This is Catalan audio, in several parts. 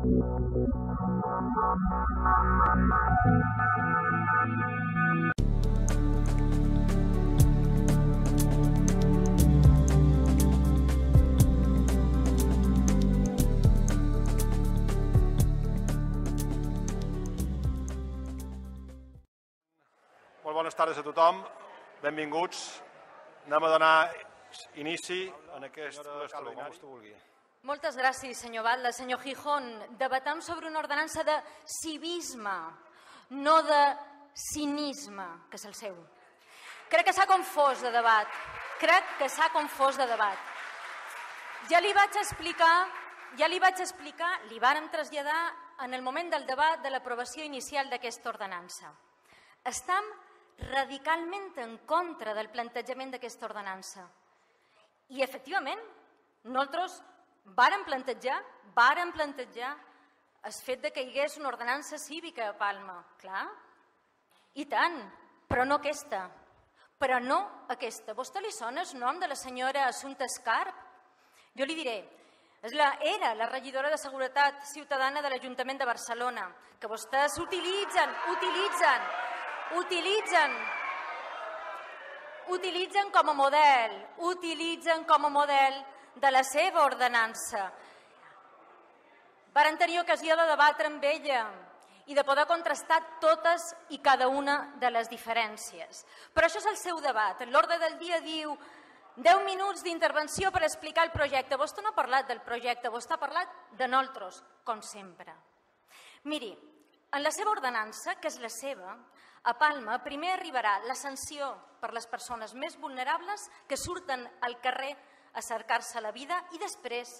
Molt bones tardes a tothom, benvinguts. Anem a donar inici en aquest ple extraordinari. Moltes gràcies, senyor Batlle. Senyor Gijón, debatem sobre una ordenança de civisme, no de cinisme, que és el seu. Crec que s'ha confós de debat. Ja li vaig explicar, li vàrem traslladar en el moment del debat de l'aprovació inicial d'aquesta ordenança. Estem radicalment en contra del plantejament d'aquesta ordenança. I, efectivament, nosaltres vàrem plantejar el fet que hi hagués una ordenança cívica a Palma. Clar, i tant, però no aquesta. Vostè li sona el nom de la senyora Assumpta Escarp? Jo li diré, era la regidora de Seguretat Ciutadana de l'Ajuntament de Barcelona, que vostès utilitzen com a model de la seva ordenança. Varen tenir ocasió de debatre amb ella i de poder contrastar totes i cada una de les diferències. Però això és el seu debat. L'ordre del dia diu 10 minuts d'intervenció per explicar el projecte. Vostè no ha parlat del projecte, vostè ha parlat de nosaltres, com sempre. Miri, en la seva ordenança, que és la seva, a Palma primer arribarà la sanció per les persones més vulnerables que surten al carrer a cercar-se la vida i després,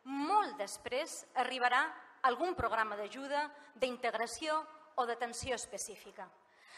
molt després, arribarà algun programa d'ajuda, d'integració o d'atenció específica.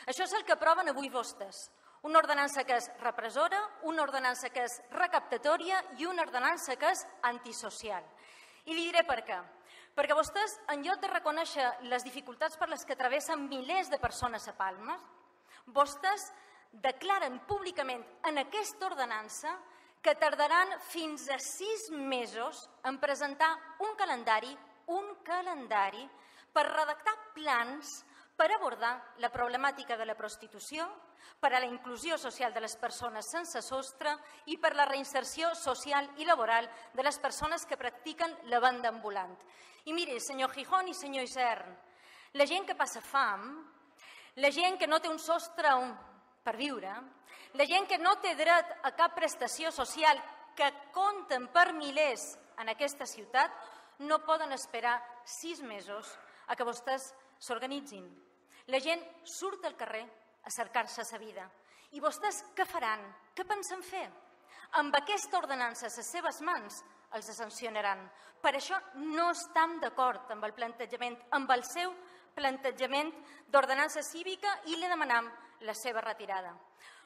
Això és el que aproven avui vostès. Una ordenança que és repressora, una ordenança que és recaptatòria i una ordenança que és antisocial. I li diré per què. Perquè vostès, en lloc de reconèixer les dificultats per les que travessen milers de persones a Palma, vostès declaren públicament en aquesta ordenança que tardaran fins a 6 mesos en presentar un calendari per redactar plans per abordar la problemàtica de la prostitució, per a la inclusió social de les persones sense sostre i per la reinserció social i laboral de les persones que practiquen la venda ambulant. I miri, senyor Gijón i senyor Isern, la gent que passa fam, la gent que no té un sostre per viure, la gent que no té dret a cap prestació social que compten per milers en aquesta ciutat, no poden esperar 6 mesos a que vostès s'organitzin. La gent surt al carrer a cercar-se sa vida. I vostès què faran? Què pensen fer? Amb aquesta ordenança a les seves mans els sancionaran. Per això no estem d'acord amb el plantejament, amb el seu plantejament d'ordenança cívica i li demanem la seva retirada.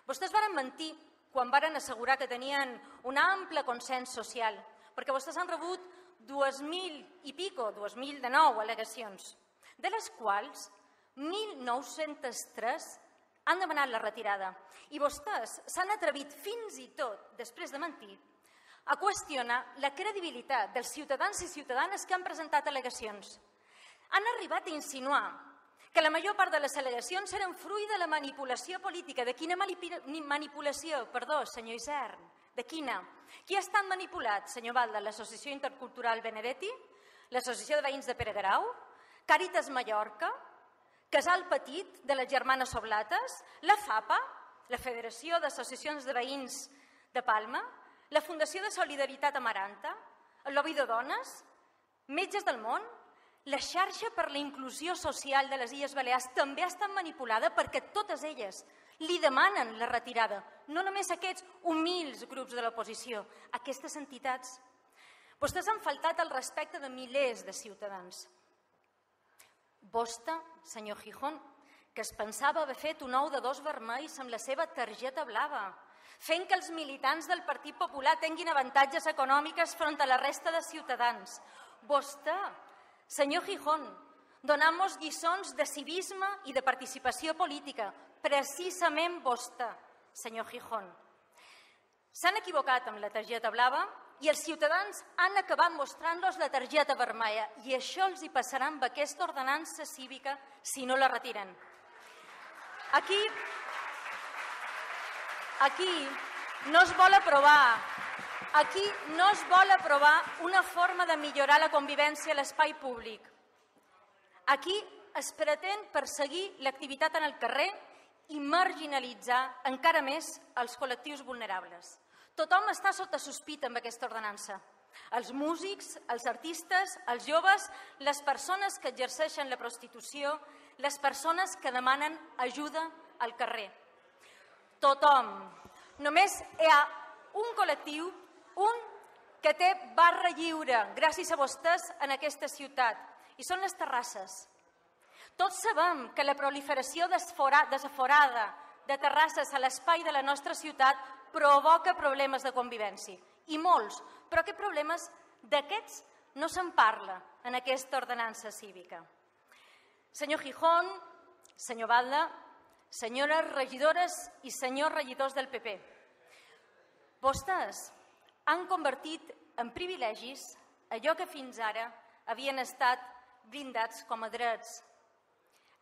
Vostès varen mentir quan varen assegurar que tenien un ample consens social, perquè vostès han rebut 2.019 al·legacions, de les quals 1.903 han demanat la retirada. I vostès s'han atrevit fins i tot, després de mentir, a qüestionar la credibilitat dels ciutadans i ciutadanes que han presentat al·legacions. Han arribat a insinuar que la major part de les al·legacions eren fruit de la manipulació política. De quina manipulació? Perdó, senyor Isern, de quina? Qui ha estat manipulat, senyor Batlle? L'Associació Intercultural Benedetti? L'Associació de Veïns de Pere Guerau? Càritas Mallorca? Casal Petit de les Germanes Oblates? La FAPA? La Federació d'Associacions de Veïns de Palma? La Fundació de Solidaritat Amaranta? El Lobby de Dones? Metges del Món? La xarxa per la inclusió social de les Illes Balears també ha estat manipulada perquè totes elles li demanen la retirada, no només aquests humils grups de l'oposició, aquestes entitats. Vostès han faltat el respecte de milers de ciutadans. Vostè, senyor Gijón, que es pensava haver fet un ou de 2 vermells amb la seva targeta blava, fent que els militants del Partit Popular tinguin avantatges econòmics front a la resta de ciutadans. Vostè, senyor Gijón, donant-nos lliçons de civisme i de participació política. Precisament vostè, senyor Gijón. S'han equivocat amb la targeta blava i els ciutadans han acabat mostrant-los la targeta vermella i això els hi passarà amb aquesta ordenança cívica si no la retiren. Aquí no es vol aprovar una forma de millorar la convivència a l'espai públic. Aquí es pretén perseguir l'activitat en el carrer i marginalitzar encara més els col·lectius vulnerables. Tothom està sota sospita amb aquesta ordenança. Els músics, els artistes, els joves, les persones que exerceixen la prostitució, les persones que demanen ajuda al carrer. Tothom. Només hi ha un col·lectiu, un que té barra lliure, gràcies a vostès, en aquesta ciutat, i són les terrasses. Tots sabem que la proliferació desaforada de terrasses a l'espai de la nostra ciutat provoca problemes de convivència, i molts, però aquests problemes d'aquests no se'n parla en aquesta ordenança cívica. Senyor Gijón, senyor Balda, senyores regidores i senyors regidors del PP, vostès han convertit en privilegis allò que fins ara havien estat blindats com a drets.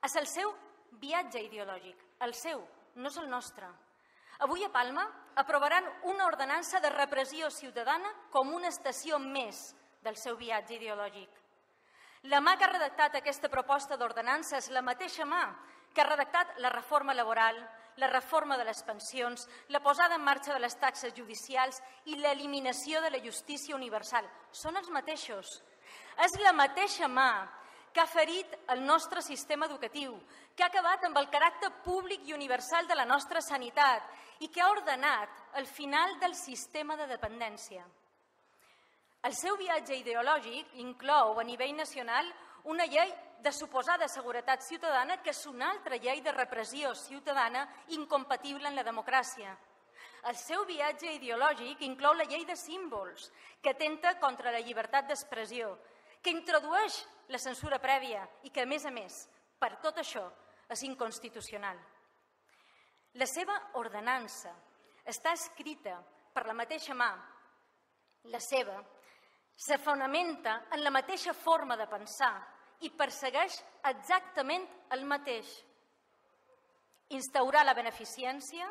És el seu viatge ideològic, el seu, no és el nostre. Avui a Palma aprovaran una ordenança de repressió ciutadana com una estació més del seu viatge ideològic. La mà que ha redactat aquesta proposta d'ordenança és la mateixa mà que ha redactat la reforma laboral, la reforma de les pensions, la posada en marxa de les taxes judicials i l'eliminació de la justícia universal. Són els mateixos. És la mateixa mà que ha ferit el nostre sistema educatiu, que ha acabat amb el caràcter públic i universal de la nostra sanitat i que ha ordenat el final del sistema de dependència. El seu viatge ideològic inclou a nivell nacional una llei de suposada seguretat ciutadana que és una altra llei de repressió ciutadana incompatible amb la democràcia. El seu viatge ideològic inclou la llei de símbols, que atenta contra la llibertat d'expressió, que introdueix la censura prèvia i que, a més, per tot això, és inconstitucional. La seva ordenança està escrita per la mateixa mà. La seva se fonamenta en la mateixa forma de pensar i persegueix exactament el mateix. Instaurar la beneficència,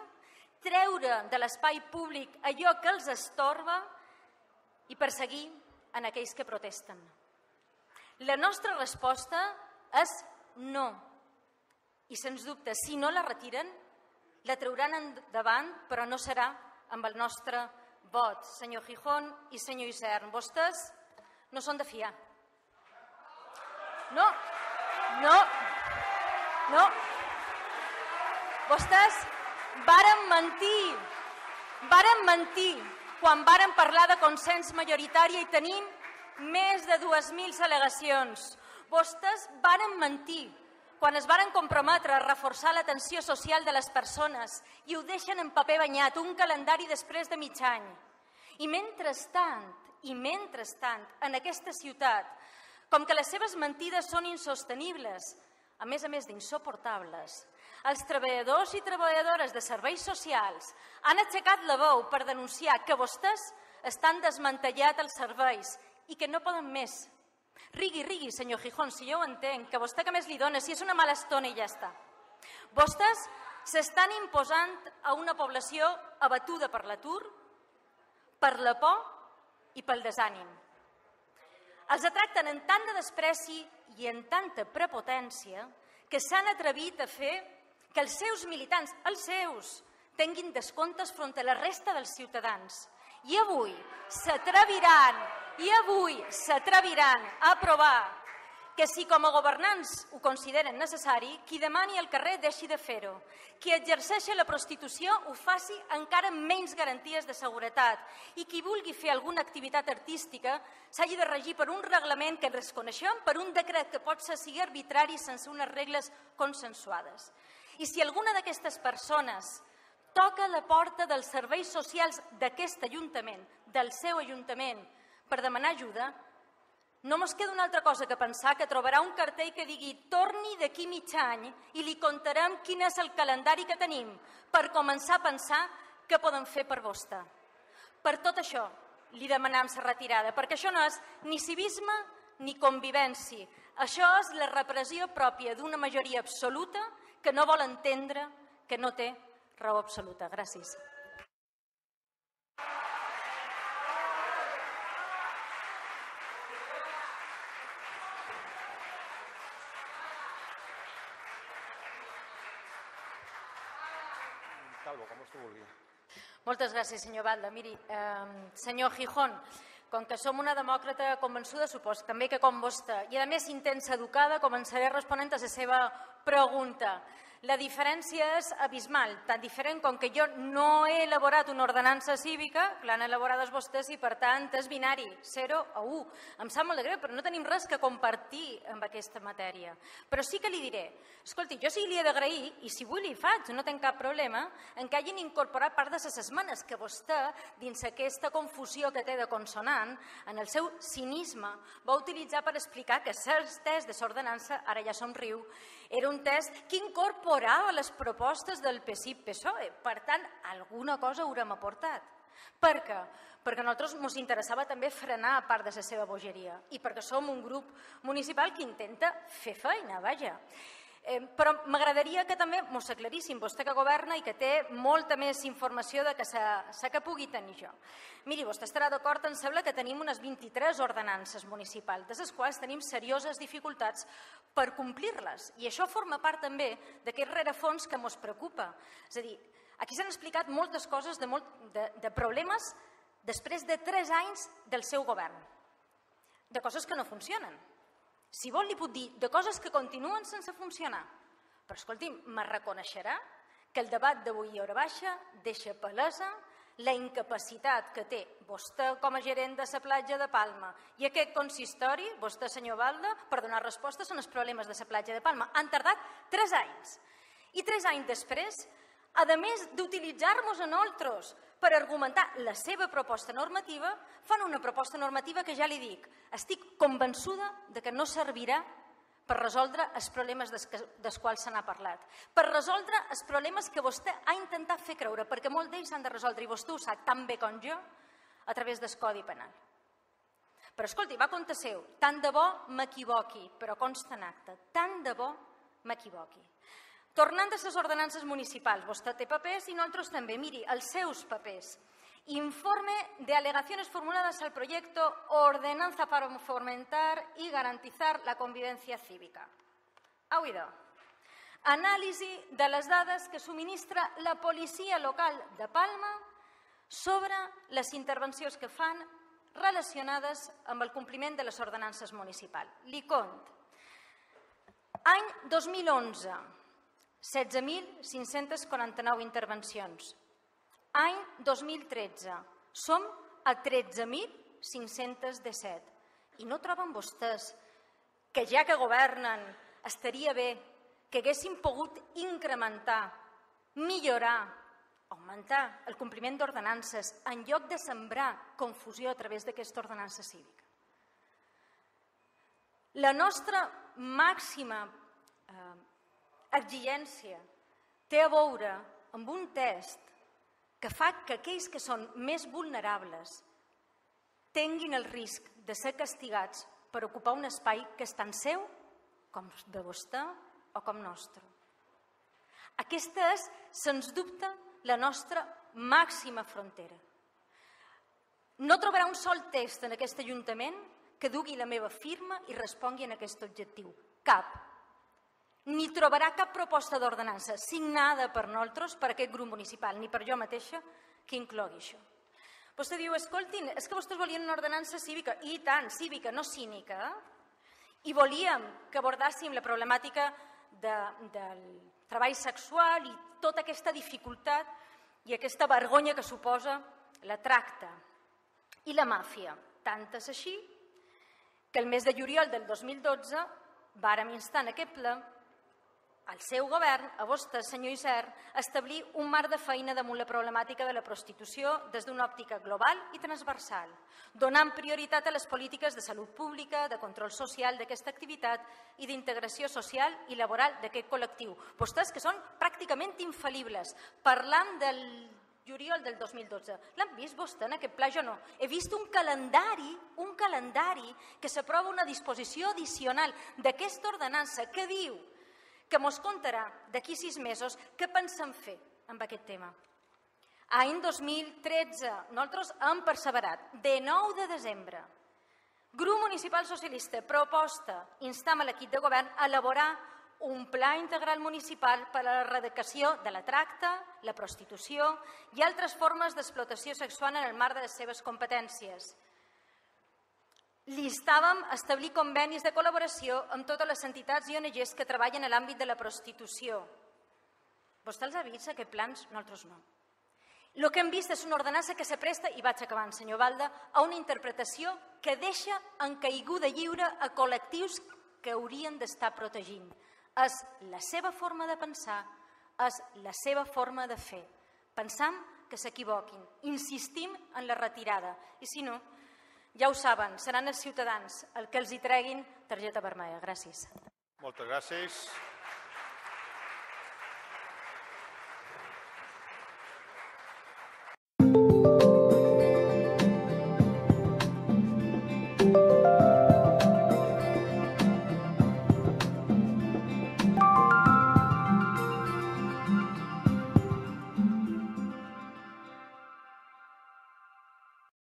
treure de l'espai públic allò que els estorba i perseguir en aquells que protesten. La nostra resposta és no. I, sens dubte, si no la retiren, la trauran endavant, però no serà amb el nostre vot. Senyor Gijón i senyor Isern, vostès no són de fiar. No. Vostès varen mentir quan varen parlar de consens majoritari i tenim més de 2.000 al·legacions. Vostès varen mentir quan es varen comprometre a reforçar l'atenció social de les persones i ho deixen en paper banyat, un calendari després de mig any. I mentrestant, en aquesta ciutat, com que les seves mentides són insostenibles, a més d'insuportables, els treballadors i treballadores de serveis socials han aixecat la veu per denunciar que vostès estan desmantellant els serveis i que no poden més. Rigui, senyor Gijón, si jo ho entenc, que vostè que més li dona, si és una mala estona i ja està. Vostès s'estan imposant a una població abatuda per l'atur, per la por i pel desànim. Els tracten amb tant de despreci i amb tanta prepotència que s'han atrevit a fer que els seus militants, els seus, tinguin descomptes front a la resta dels ciutadans. I avui s'atreviran a aprovar que si com a governants ho consideren necessari, qui demani al carrer deixi de fer-ho. Qui exerceixi la prostitució ho faci encara amb menys garanties de seguretat i qui vulgui fer alguna activitat artística s'hagi de regir per un reglament que desconeixem, per un decret que pot ser arbitrari sense unes regles consensuades. I si alguna d'aquestes persones toca a la porta dels serveis socials d'aquest ajuntament, del seu ajuntament, per demanar ajuda, no mos queda una altra cosa que pensar que trobarà un cartell que digui torni d'aquí mig any i li contarem quin és el calendari que tenim per començar a pensar què podem fer per vostè. Per tot això, li demanem la retirada, perquè això no és ni civisme ni convivència. Això és la repressió pròpia d'una majoria absoluta que no vol entendre que no té raó absoluta. Gràcies. Moltes gràcies, senyor Balda. Miri, senyor Gijón, com que som una demòcrata convençuda, supos també que com vostè, i a més intensa educada, començaré responent a la seva pregunta. La diferència és abismal, tan diferent com que jo no he elaborat una ordenança cívica, l'han elaborades vostès i per tant és binari, 0 a 1. Em sap molt de greu, però no tenim res que compartir amb aquesta matèria. Però sí que li diré, escolti, jo sí li he d'agrair, i si vull li faig, no tinc cap problema, en que hagin incorporat part de les esmenes que vostè, dins aquesta confusió que té de consonant, en el seu cinisme, va utilitzar per explicar que el test de l'ordenança, ara ja somriu, era un test que incorporava les propostes del PSIC-PSOE. Per tant, alguna cosa haurem aportat. Per què? Perquè a nosaltres ens interessava també frenar part de la seva bogeria i perquè som un grup municipal que intenta fer feina, vaja. Però m'agradaria que també ens aclaríssim, vostè que governa i que té molta més informació de que pugui tenir jo. Miri, vostè estarà d'acord, em sembla que tenim unes 23 ordenances municipals, de les quals tenim serioses dificultats per complir-les. I això forma part també d'aquest rerefons que ens preocupa. És a dir, aquí s'han explicat moltes coses de problemes després de 3 anys del seu govern, de coses que no funcionen. Si vol, li puc dir de coses que continuen sense funcionar. Però, escolti'm, me reconeixerà que el debat d'avui a hora baixa deixa palesa la incapacitat que té vostè com a gerent de la platja de Palma i aquest consistori, vostè, senyor Balda, per donar respostes als problemes de la platja de Palma. Han tardat 3 anys. I 3 anys després, a més d'utilitzar-nos a nosaltres per argumentar la seva proposta normativa, fan una proposta normativa que ja li dic, estic convençuda de que no servirà per resoldre els problemes dels quals se n'ha parlat, per resoldre els problemes que vostè ha intentat fer creure, perquè molts d'ells s'han de resoldre, i vostè ho sap tan bé com jo, a través del Codi Penal. Però escolti, va a compte seu, tant de bo m'equivoqui, però consta en acte, tant de bo m'equivoqui. Tornant a les ordenances municipals, vostè té papers i nosaltres també. Miri, els seus papers. Informe de alegaciones formuladas al proyecto Ordenanza para fomentar y garantizar la convivencia cívica. Ha oído. Anàlisi de les dades que subministra la policia local de Palma sobre les intervencions que fan relacionades amb el compliment de les ordenances municipals. Li cont. Any 2011, 16.549 intervencions. Any 2013, som a 13.517. I no troben vostès que ja que governen estaria bé que haguessin pogut incrementar, millorar, augmentar el compliment d'ordenances en lloc de sembrar confusió a través d'aquesta ordenança cívica? La nostra màxima exigència té a veure amb un test que fa que aquells que són més vulnerables tinguin el risc de ser castigats per ocupar un espai que és tan seu com de vostè o com nostre. Aquesta és, sens dubte, la nostra màxima frontera. No trobarà un sol text en aquest Ajuntament que dugui la meva firma i respongui en aquest objectiu. Cap. Ni trobarà cap proposta d'ordenança signada per nosaltres, per aquest grup municipal, ni per jo mateixa, que inclogui això. Vostè diu, escoltin, és que vostès volien una ordenança cívica, i tant, cívica, no cínica, i volíem que abordàssim la problemàtica del treball sexual i tota aquesta dificultat i aquesta vergonya que suposa la tracta i la màfia. Tant és així que el mes de juliol del 2012 vàrem instar en aquest ple al seu govern, a vostè, senyor Isern, establir un marc de feina damunt la problemàtica de la prostitució des d'una òptica global i transversal, donant prioritat a les polítiques de salut pública, de control social d'aquesta activitat i d'integració social i laboral d'aquest col·lectiu. Vostès que són pràcticament infal·libles, parlant del juliol del 2012. L'han vist vostè en aquest pla? Jo no. He vist un calendari que s'aprova una disposició addicional d'aquesta ordenança que diu que mos contarà d'aquí 6 mesos què pensem fer amb aquest tema. Any 2013, nosaltres hem perseverat. De 9 de desembre, Grup Municipal Socialista proposta, instam a l'equip de govern a elaborar un pla integral municipal per a l'erradicació de la tracta, la prostitució i altres formes d'explotació sexual en el marc de les seves competències. L'instàvem a establir convenis de col·laboració amb totes les entitats i ONGs que treballen en l'àmbit de la prostitució. Vostè els ha vist, aquests plans? Nosaltres no. El que hem vist és una ordenança que s'apresta, i vaig acabant, senyor Balda, a una interpretació que deixa en caiguda lliure a col·lectius que haurien d'estar protegint. És la seva forma de pensar, és la seva forma de fer. Pensam que s'equivoquin, insistim en la retirada. I si no, ja ho saben, seran els ciutadans els que els hi treguin targeta vermella. Gràcies. Moltes gràcies.